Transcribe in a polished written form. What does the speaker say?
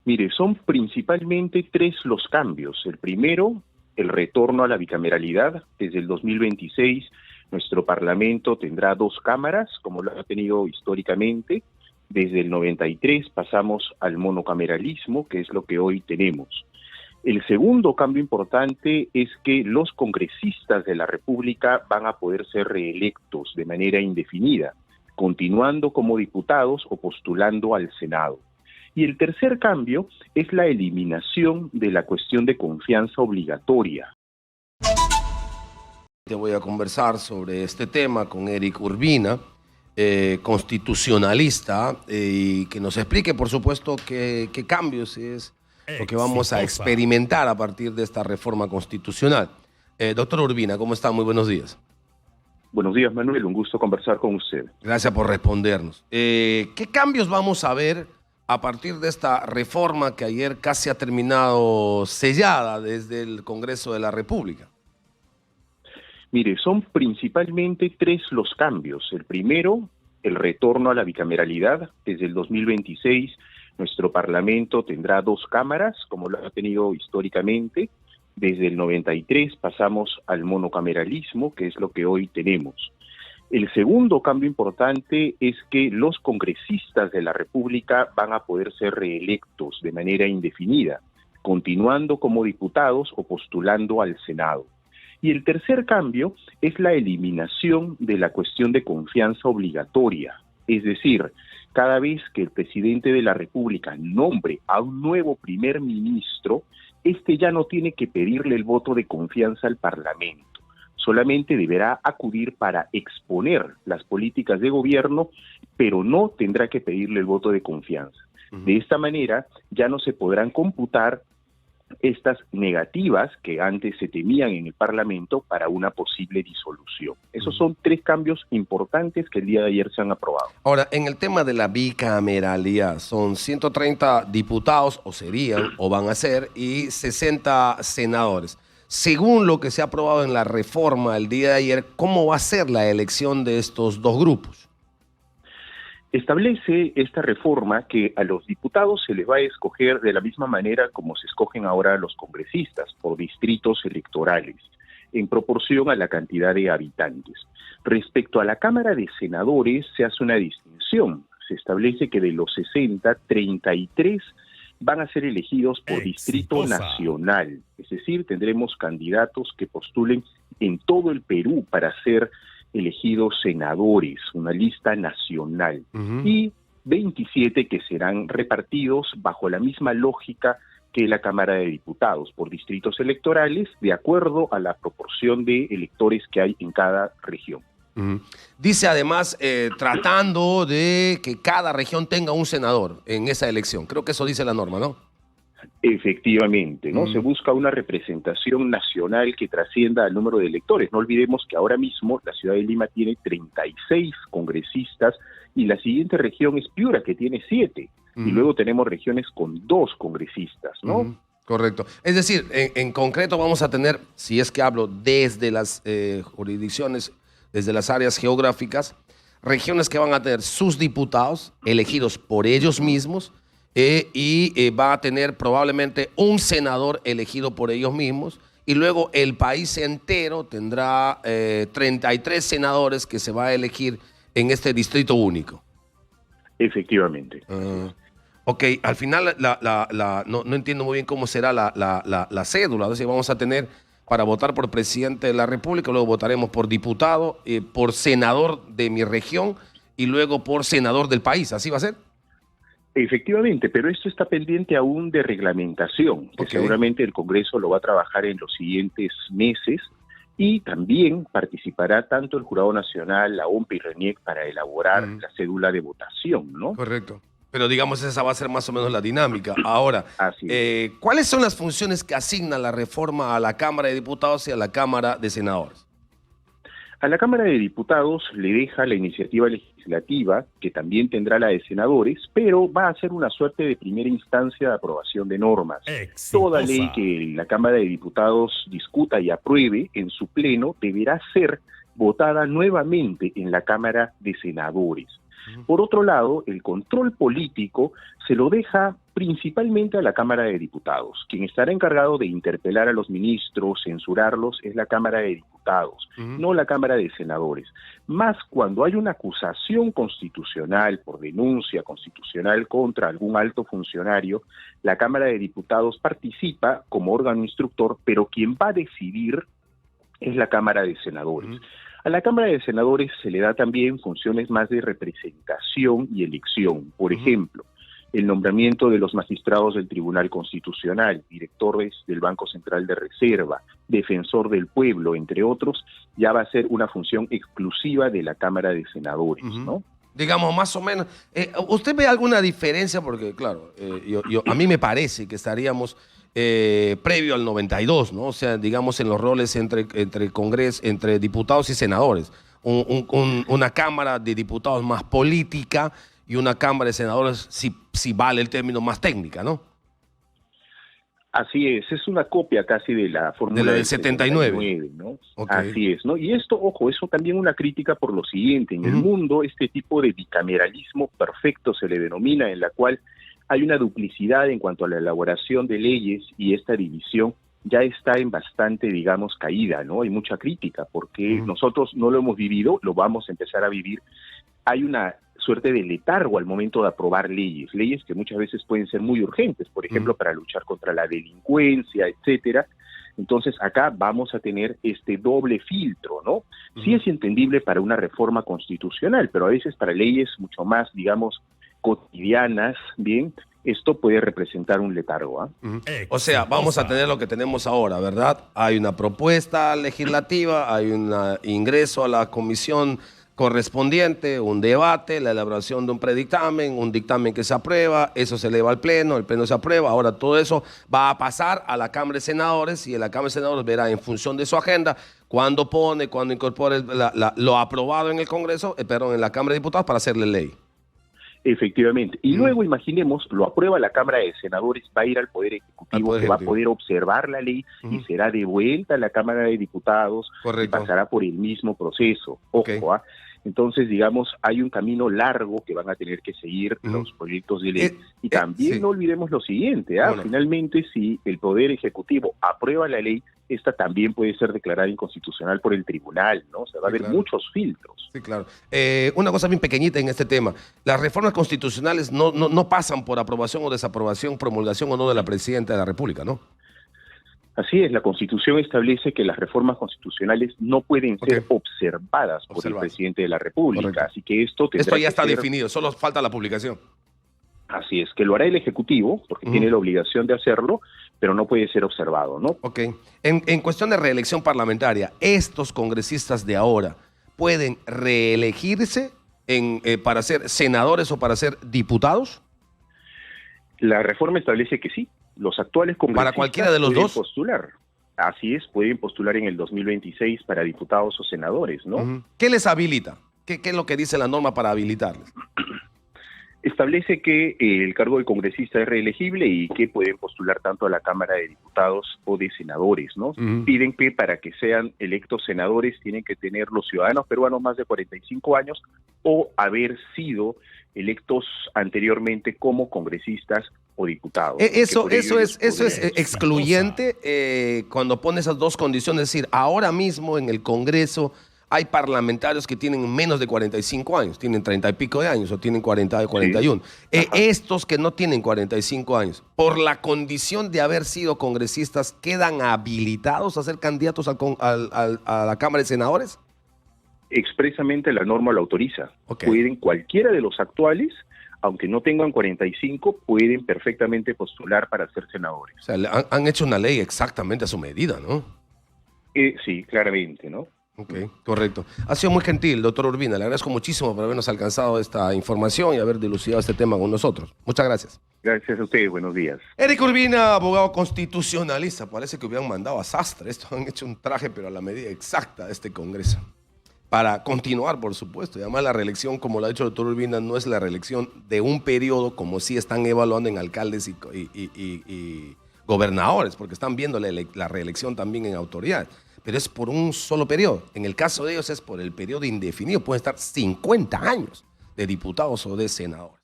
Mire, son principalmente tres los cambios. El primero, el retorno a la bicameralidad. Desde el 2026, nuestro Parlamento tendrá dos cámaras, como lo ha tenido históricamente. Desde el 93 pasamos al monocameralismo, que es lo que hoy tenemos. El segundo cambio importante es que los congresistas de la República van a poder ser reelectos de manera indefinida, continuando como diputados o postulando al Senado. Y el tercer cambio es la eliminación de la cuestión de confianza obligatoria. Te voy a conversar sobre este tema con Eric Urbina, constitucionalista, y que nos explique, por supuesto, qué cambios es lo que vamos a experimentar a partir de esta reforma constitucional. Doctor Urbina, ¿cómo está? Muy buenos días. Buenos días, Manuel. Un gusto conversar con usted. Gracias por respondernos. ¿Qué cambios vamos a ver a partir de esta reforma que ayer casi ha terminado sellada desde el Congreso de la República? Mire, son principalmente tres los cambios. El primero, el retorno a la bicameralidad. Desde el 2026, nuestro Parlamento tendrá dos cámaras, como lo ha tenido históricamente. Desde el 93 pasamos al monocameralismo, que es lo que hoy tenemos. El segundo cambio importante es que los congresistas de la República van a poder ser reelectos de manera indefinida, continuando como diputados o postulando al Senado. Y el tercer cambio es la eliminación de la cuestión de confianza obligatoria. Es decir, cada vez que el presidente de la República nombre a un nuevo primer ministro, este ya no tiene que pedirle el voto de confianza al Parlamento. Solamente deberá acudir para exponer las políticas de gobierno, pero no tendrá que pedirle el voto de confianza. De esta manera ya no se podrán computar estas negativas que antes se temían en el Parlamento para una posible disolución. Esos son tres cambios importantes que el día de ayer se han aprobado. Ahora, en el tema de la bicameralidad, son 130 diputados, o serían, o van a ser, y 60 senadores. Según lo que se ha aprobado en la reforma el día de ayer, ¿cómo va a ser la elección de estos dos grupos? Establece esta reforma que a los diputados se les va a escoger de la misma manera como se escogen ahora a los congresistas, por distritos electorales, en proporción a la cantidad de habitantes. Respecto a la Cámara de Senadores, se hace una distinción. Se establece que de los 60, 33 van a ser elegidos por distrito nacional. Es decir, tendremos candidatos que postulen en todo el Perú para ser elegidos senadores, una lista nacional, y 27 que serán repartidos bajo la misma lógica que la Cámara de Diputados, por distritos electorales, de acuerdo a la proporción de electores que hay en cada región. Dice además, tratando de que cada región tenga un senador en esa elección. Creo que eso dice la norma, ¿no? Efectivamente, ¿no? Se busca una representación nacional que trascienda al número de electores. No olvidemos que ahora mismo la ciudad de Lima tiene 36 congresistas y la siguiente región es Piura, que tiene 7. Y luego tenemos regiones con 2 congresistas, ¿no? Correcto. Es decir, en concreto vamos a tener, si es que hablo desde las jurisdicciones, desde las áreas geográficas, regiones que van a tener sus diputados elegidos por ellos mismos, y va a tener probablemente un senador elegido por ellos mismos, y luego el país entero tendrá 33 senadores que se va a elegir en este distrito único. Efectivamente. Ok, al final no entiendo muy bien cómo será la cédula. Es decir, vamos a tener para votar por presidente de la República, luego votaremos por diputado, por senador de mi región y luego por senador del país. ¿Así va a ser? Efectivamente, pero esto está pendiente aún de reglamentación, que seguramente el Congreso lo va a trabajar en los siguientes meses, y también participará tanto el Jurado Nacional, la OMP y RENIEC para elaborar la cédula de votación, ¿no? Correcto. Pero digamos, esa va a ser más o menos la dinámica. Ahora, ¿cuáles son las funciones que asigna la reforma a la Cámara de Diputados y a la Cámara de Senadores? A la Cámara de Diputados le deja la iniciativa legislativa, que también tendrá la de senadores, pero va a ser una suerte de primera instancia de aprobación de normas. Toda ley que la Cámara de Diputados discuta y apruebe en su pleno deberá ser votada nuevamente en la Cámara de Senadores. Por otro lado, el control político se lo deja principalmente a la Cámara de Diputados. Quien estará encargado de interpelar a los ministros, censurarlos, es la Cámara de Diputados, no la Cámara de Senadores. Más cuando hay una acusación constitucional por denuncia constitucional contra algún alto funcionario, la Cámara de Diputados participa como órgano instructor, pero quien va a decidir es la Cámara de Senadores. A la Cámara de Senadores se le da también funciones más de representación y elección. Por ejemplo, el nombramiento de los magistrados del Tribunal Constitucional, directores del Banco Central de Reserva, defensor del pueblo, entre otros, ya va a ser una función exclusiva de la Cámara de Senadores, ¿no? Digamos, más o menos. ¿Usted ve alguna diferencia? Porque, claro, a mí me parece que estaríamos previo al 92, ¿no? O sea, digamos, en los roles entre diputados y senadores. Una Cámara de Diputados más política y una Cámara de Senadores, si vale el término, más técnica, ¿no? Así es una copia casi de la fórmula del 79, ¿no? Okay. Así es, ¿no? Y esto, ojo, eso también una crítica por lo siguiente. En el mundo, este tipo de bicameralismo perfecto se le denomina, en la cual hay una duplicidad en cuanto a la elaboración de leyes, y esta división ya está en bastante, digamos, caída, ¿no? Hay mucha crítica porque nosotros no lo hemos vivido, lo vamos a empezar a vivir. Hay una suerte de letargo al momento de aprobar leyes que muchas veces pueden ser muy urgentes, por ejemplo, para luchar contra la delincuencia, etcétera. Entonces, acá vamos a tener este doble filtro, ¿no? Sí es entendible para una reforma constitucional, pero a veces para leyes mucho más, digamos, cotidianas, bien, esto puede representar un letargo, ¿ah? O sea, vamos a tener lo que tenemos ahora, ¿verdad? Hay una propuesta legislativa, hay un ingreso a la comisión correspondiente, un debate, la elaboración de un predictamen, un dictamen que se aprueba, eso se eleva al Pleno, el Pleno se aprueba. Ahora todo eso va a pasar a la Cámara de Senadores, y la Cámara de Senadores verá en función de su agenda cuándo incorpore lo aprobado en el Congreso, en la Cámara de Diputados, para hacerle ley. Efectivamente. Y luego, imaginemos, lo aprueba la Cámara de Senadores, va a ir al Poder Ejecutivo, que va a poder observar la ley y será devuelta a la Cámara de Diputados. Correcto. Y pasará por el mismo proceso. Ojo, ¿ah? Entonces, digamos, hay un camino largo que van a tener que seguir los proyectos de ley. Y también no olvidemos lo siguiente, ¿ah? Bueno. Finalmente, si el Poder Ejecutivo aprueba la ley, esta también puede ser declarada inconstitucional por el tribunal, ¿no? O sea, va a haber muchos filtros. Sí, claro. Una cosa bien pequeñita en este tema. Las reformas constitucionales no pasan por aprobación o desaprobación, promulgación o no de la Presidenta de la República, ¿no? Así es, la Constitución establece que las reformas constitucionales no pueden ser observadas por el presidente de la República. Correcto. Así que esto ya está definido, solo falta la publicación. Así es, que lo hará el Ejecutivo, porque tiene la obligación de hacerlo, pero no puede ser observado, ¿no? Ok. En cuestión de reelección parlamentaria, ¿estos congresistas de ahora pueden reelegirse para ser senadores o para ser diputados? La reforma establece que sí. Los actuales congresistas ¿para cualquiera de los dos? Postular. Así es, pueden postular en el 2026 para diputados o senadores, ¿no? ¿Qué les habilita? ¿Qué es lo que dice la norma para habilitarles? Establece que el cargo de congresista es reelegible y que pueden postular tanto a la Cámara de Diputados o de senadores, ¿no? Piden que para que sean electos senadores tienen que tener los ciudadanos peruanos más de 45 años o haber sido electos anteriormente como congresistas o diputados. Eso es excluyente cuando pone esas dos condiciones. Es decir, ahora mismo en el Congreso hay parlamentarios que tienen menos de 45 años, tienen 30 y pico de años o tienen 40 y 41. Sí. Estos que no tienen 45 años, por la condición de haber sido congresistas, ¿quedan habilitados a ser candidatos a la Cámara de Senadores? Expresamente la norma lo autoriza. Pueden cualquiera de los actuales, aunque no tengan 45, pueden perfectamente postular para ser senadores. O sea, han hecho una ley exactamente a su medida, ¿no? Sí, claramente, ¿no? Ok, correcto. Ha sido muy gentil, doctor Urbina. Le agradezco muchísimo por habernos alcanzado esta información y haber dilucidado este tema con nosotros. Muchas gracias. Gracias a ustedes, buenos días. Eric Urbina, abogado constitucionalista. Parece que hubieran mandado a sastre. Estos han hecho un traje, pero a la medida exacta de este Congreso. Para continuar, por supuesto. Y además la reelección, como lo ha dicho el doctor Urbina, no es la reelección de un periodo, como sí están evaluando en alcaldes y gobernadores, porque están viendo la reelección también en autoridades. Pero es por un solo periodo. En el caso de ellos es por el periodo indefinido. Pueden estar 50 años. de diputados o de senadores.